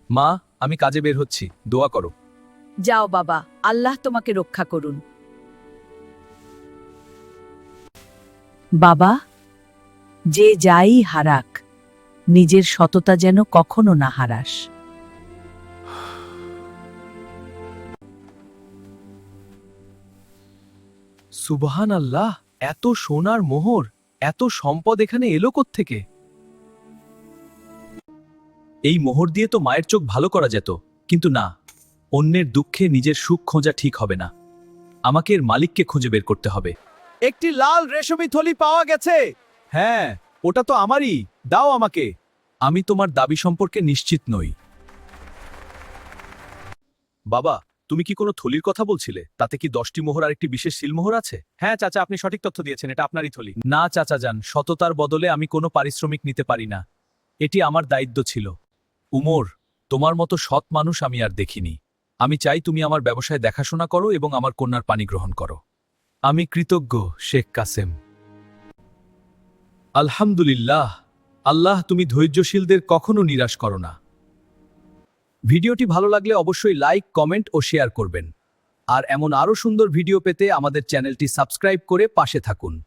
মা, আমি কাজে বের হচ্ছি, দোয়া করো। যাও বাবা, আল্লাহ তোমাকে রক্ষা করুন। বাবা, যে যাই হারাক, নিজের সততা যেন কখনো না হারাস। সুবহান আল্লাহ, এত সোনার মোহর, এত সম্পদ এখানে এলো থেকে। এই মোহর দিয়ে তো মায়ের চোখ ভালো করা যেত, কিন্তু না, অন্যের দুঃখে নিজের সুখ খোঁজা ঠিক হবে না। আমাকে এর মালিককে খুঁজে বের করতে হবে। একটি লাল রেশমি থলি পাওয়া গেছে। হ্যাঁ, ওটা তো আমারই, দাও আমাকে। আমি তোমার দাবি সম্পর্কে নিশ্চিত নই। বাবা, তুমি কি কোনো থলির কথা বলছিলে? তাতে কি 10টি মোহর আর একটি বিশেষ সিলমোহর আছে? হ্যাঁ চাচা, আপনি সঠিক তথ্য দিয়েছেন, এটা আপনারই থলি। না চাচা যান, সততার বদলে আমি কোনো পারিশ্রমিক নিতে পারি না। এটি আমার দায়িত্ব ছিল। উমর, তোমার মতো সৎ মানুষ আমি আর দেখিনি। আমি চাই তুমি আমার ব্যবসায় দেখাশোনা করো এবং আমার কন্যার পানি গ্রহণ করো। আমি কৃতজ্ঞ, শেখ কাসেম। আলহামদুলিল্লাহ। আল্লাহ, তুমি ধৈর্যশীলদের কখনো নিরাশ করো না। ভিডিওটি ভালো লাগলে অবশ্যই লাইক, কমেন্ট ও শেয়ার করবেন। আর এমন আরও সুন্দর ভিডিও পেতে আমাদের চ্যানেলটি সাবস্ক্রাইব করে পাশে থাকুন।